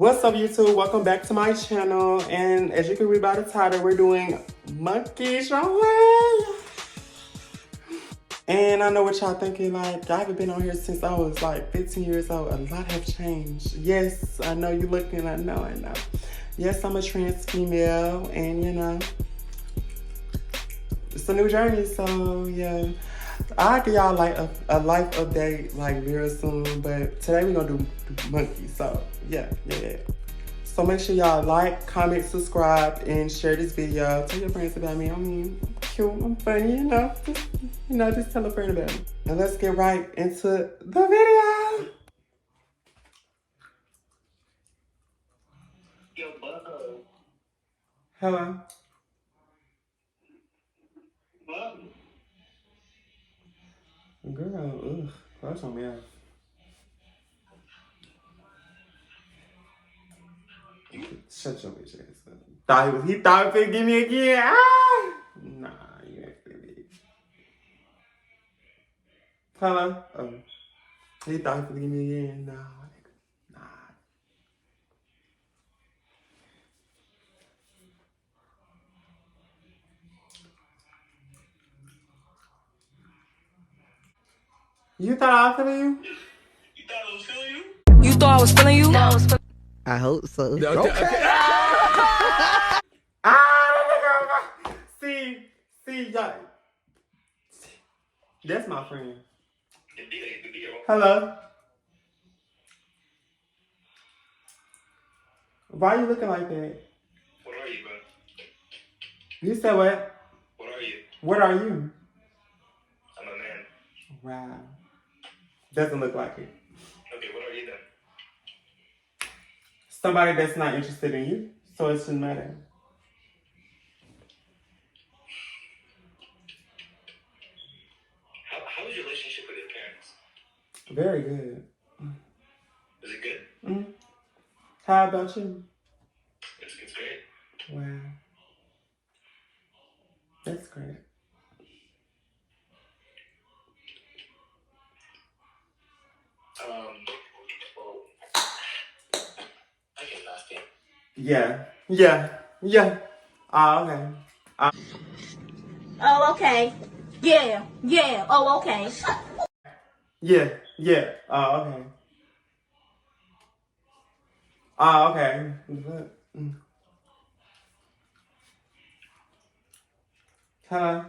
What's up, YouTube? Welcome back to my channel. And as you can read by the title, we're doing monkey showing. And I know what y'all thinking, like, I haven't been on here since I was like 15 years old. A lot have changed. Yes, I know you're looking, I know. Yes, I'm a trans female, and you know, it's a new journey, so yeah. I'll give y'all like a life update like real soon, but today we're gonna do monkey, so yeah. So make sure y'all like, comment, subscribe, and share this video. Tell your friends about me. I mean, I'm cute, I'm funny, just tell a friend about me. And let's get right into the video. Hello. Girl, ugh, crush on me. Shut your bitch ass up. He thought he could give me again. Ah! Nah, you ain't finna be. Hello? Oh. He thought he could give me again. Nah, nigga. Nah. You thought I was feeling you? You thought I was feeling you? You thought I was feeling you? No. I hope so. Okay. See, y'all. That's my friend. Hello. Why are you looking like that? What are you, bro? You said what? What are you? What are you? I'm a man. Wow. Doesn't look like it. Okay, what are you then? Somebody that's not interested in you, so it shouldn't matter. How is your relationship with your parents? Very good. Is it good? Mm-hmm. How about you? It's great. Wow. That's great. Well, I can ask you. Yeah. Oh, okay. Oh, okay. Yeah. Oh, okay. Yeah. Oh, okay. Oh, okay. Hello?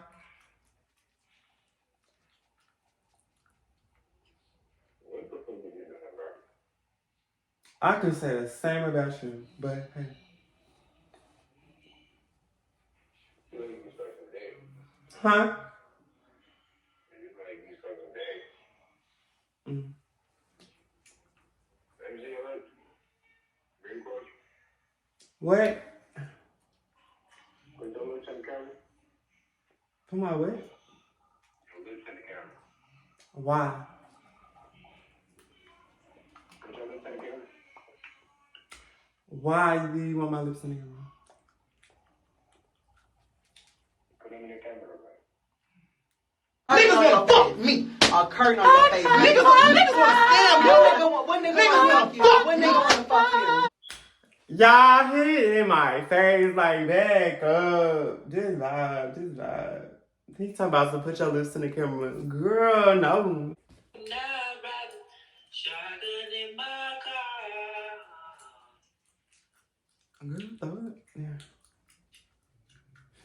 I could say the same about you, but hey. Huh? Mm. What? Put my what? Why? Why do you want my lips in the camera? Niggas wanna fuck me. A curtain on your face. Niggas wanna scam you. What nigga wanna fuck you? What nigga wanna fuck you? Y'all hit in my face like back up. Just vibe. He talking about to put your lips in the camera. Girl, no. Girl, thought. Yeah.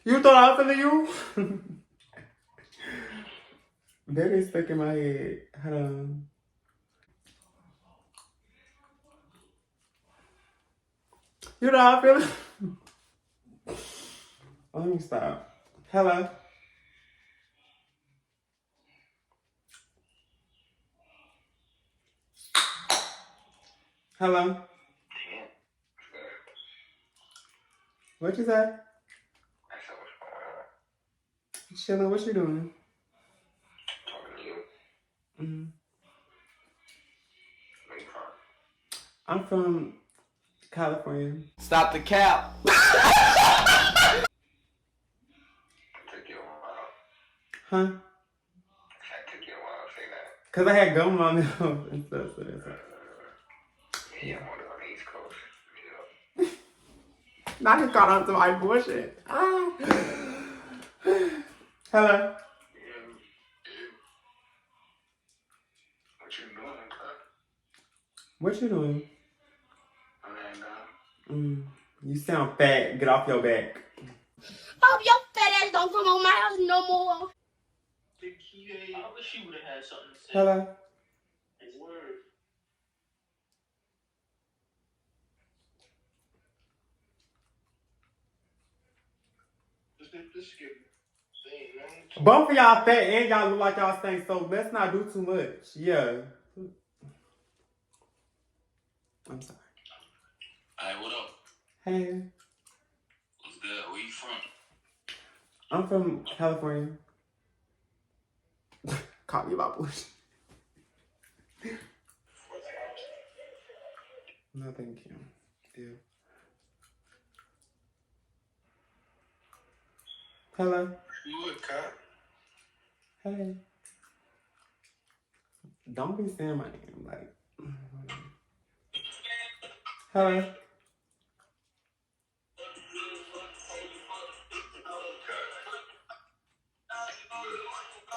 You thought I was feeling you? Baby stuck in my head. Hold on. You know how I feel? Let me stop. Hello? Hello? What you say? Chilling, what you doing? Talking to you. Mm-hmm. Where you from? I'm from California. Stop the cap. It took you a while. Huh? It took you a while to say that. Because I had gum on my mouth and stuff, so that's why. Yeah, I'm on the East Coast. Now he caught on to my bullshit. Ah. Hello. What you doing, cut? What you doing? I'm laying down. You sound fat. Get off your back. Hope your fat ass don't come on my house no more. I wish she would have had something to say. Hello. Word. This thing, man. Both of y'all fat and y'all look like y'all stink, so let's not do too much. Yeah. I'm sorry. Alright, what up? Hey. What's good? Where you from? I'm from California. Caught me about bullshit. No, thank you. Yeah. Hello. You would, cut? Hey. Don't be saying my name. Like. Hello.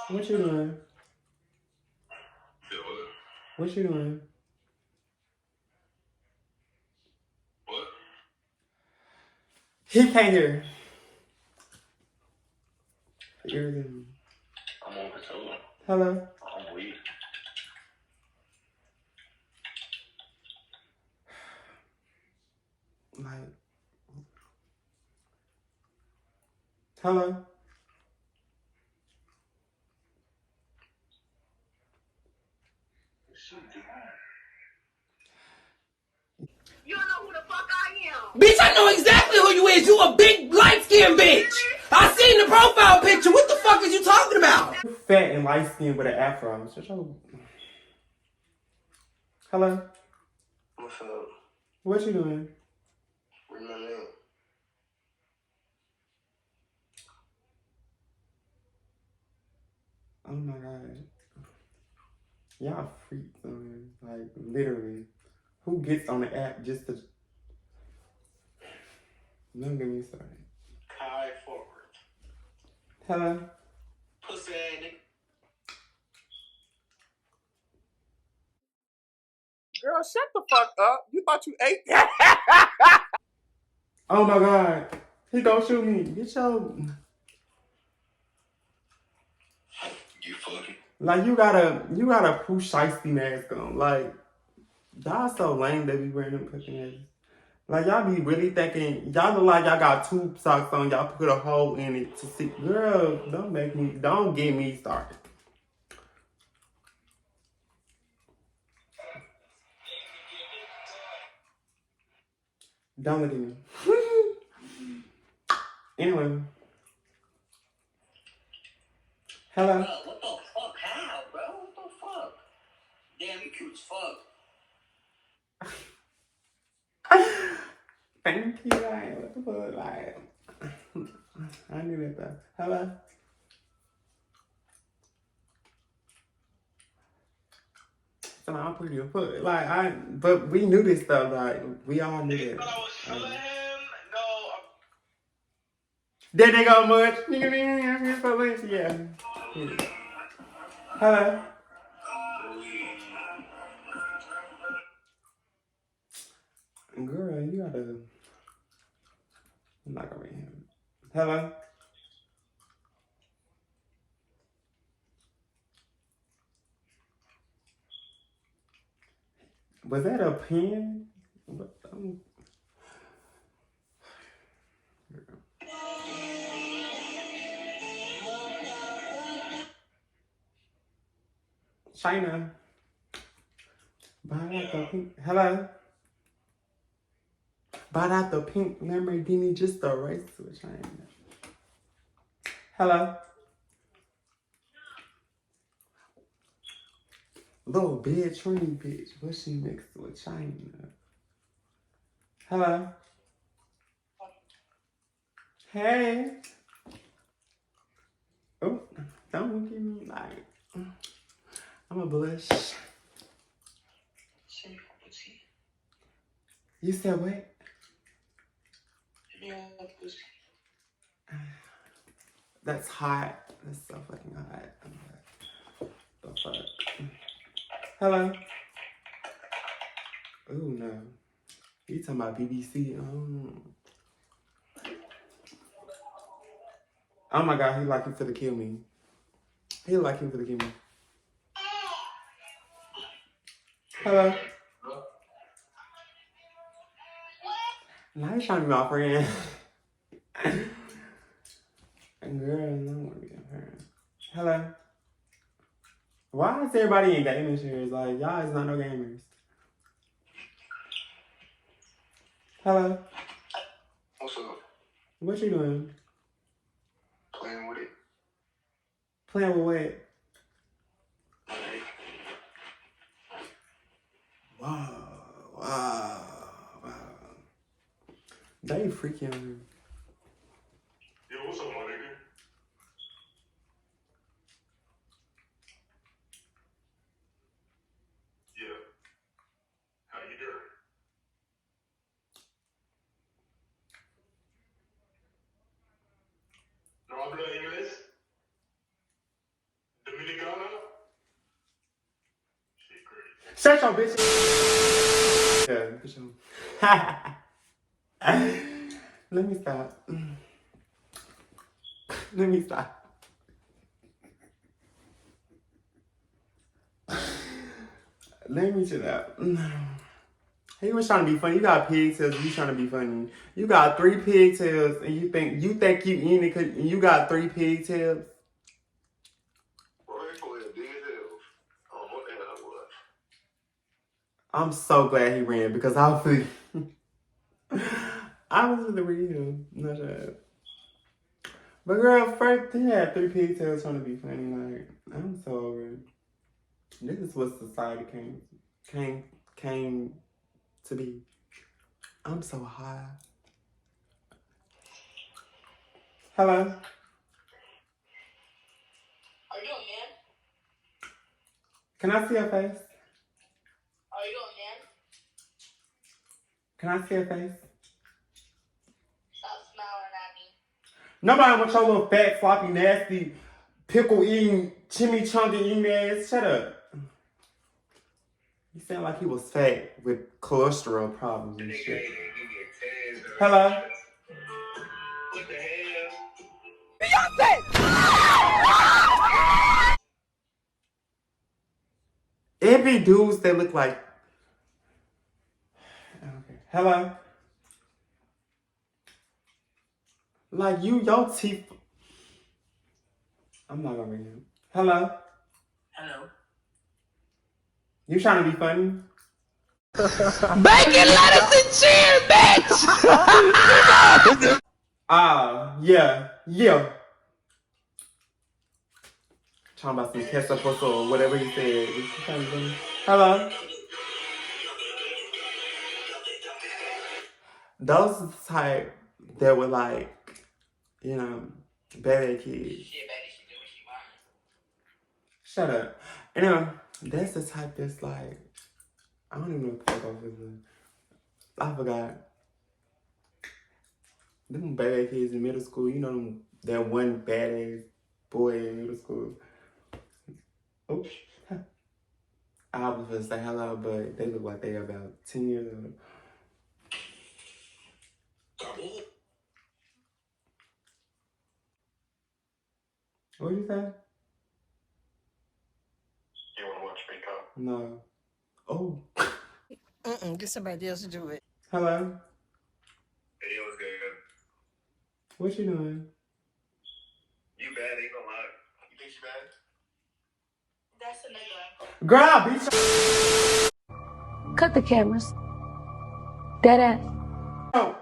What you doing? What you doing? What? He can't hear. Ears. I'm on Patrol. Hello. I'm weak. Like. Hello. You don't know who the fuck I am. Bitch, I know exactly who you is. You a big light-skinned bitch. I seen the profile picture. What the fuck is you talking about? Fat and light skinned with an afro. Shut your... Hello. What's up? What you doing? Where's my name? Oh my god. Y'all freaks on here. Like, literally. Who gets on the app just to... Don't get me started. Kai forward. Hello? Pussy ass nigga. Girl, shut the fuck up. You thought you ate that? Oh my god. He gonna shoot me. Get your... You fucking. Like, you gotta Pooh Shiesty mask on. Like, y'all so lame they be wearing them cooking asses. Like, y'all be really thinking, y'all look like y'all got tube socks on, y'all put a hole in it to see. Girl, don't get me started. Don't look at me. Anyway. Hello? What the fuck? How, bro? What the fuck? Damn, you cute as fuck. Thank you, like, what the fuck, like, I knew that though. Hello? So I'm pretty as fuck. Like, but we knew this stuff, like, we all knew that. I was feeling him. No, There they go, much. Yeah. Hello? Girl, you gotta... I'm not gonna read him. Hello? Was that a pen? What? China. Buy out the pink. Hello? Buy out the pink Lamborghini just to race with China. Hello? Little bed tree bitch. What she mixed with China? Hello? Hey. Oh, don't give me like... I'm a blush. You said what? That's hot. That's so fucking hot. The fuck? Hello? Ooh, no. You talking about BBC? Oh my god, he like he finna kill me. He like he finna kill me. Hello? Now he's trying to be my friend. Girl, I don't want to be a friend. Hello? Why is everybody in gaming chairs? Like, y'all is not no gamers. Hello? What's up? What you doing? Playing with it? Playing with what? Wow. They freaky on here. Yo, what's up, my nigga? Yeah. How you doing? No habla inglés? Dominicana? Shit, great. Shut your bitch. Yeah, bitch. Let me stop. Let me stop. Let me chill out. He was trying to be funny. You got pigtails. You trying to be funny. You got 3 pigtails, and you think you in it because you got 3 pigtails. I'm so glad he ran because I was in the real. Not sure. But girl, first he had 3 pigtails trying to be funny. Like, I'm so over it. This is what society came to be. I'm so high. Hello? Are you a man? Can I see your face? Are you a man? Can I see your face? Stop smiling at me. Nobody wants your little fat, sloppy, nasty, pickle eating, chimichanga eating ass. Shut up. He sounded like he was fat with cholesterol problems and shit. Hello? What the hell? It be dudes that look like... Okay. Hello? Like your teeth... I'm not gonna read him. Hello? Hello. You trying to be funny? Bacon, lettuce, and cheese, bitch! Yeah. Talking about some ketchup or whatever he said. What you trying to do? Hello? Those are the type that were like, you know, bad kids. Shut up. Anyway, that's the type that's like, I don't even know what the fuck I was doing. I forgot. Them bad kids in middle school, you know, that one badass boy in middle school. Oh, I was gonna say hello, but they look like they about 10 years old. What did you say? You wanna watch me talk? No. Oh. Get somebody else to do it. Hello? Hey, what's good? What you doing? You bad, ain't gonna lie. You think she bad? That's a nigga. Girl, bitch. Cut the cameras. Dead ass. Oh.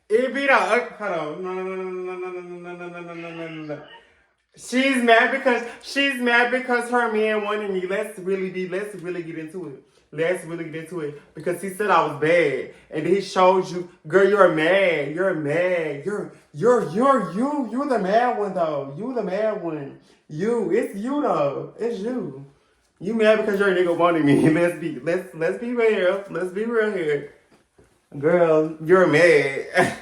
It be the hold on. No. She's mad because her man wanted me. Let's really get into it. Because he said I was bad. And then he showed you, girl, you're mad. You're the mad one though. You the mad one. It's you though. It's you. You mad because your nigga wanted me. Let's be real. Let's be real here. Girl, you're mad.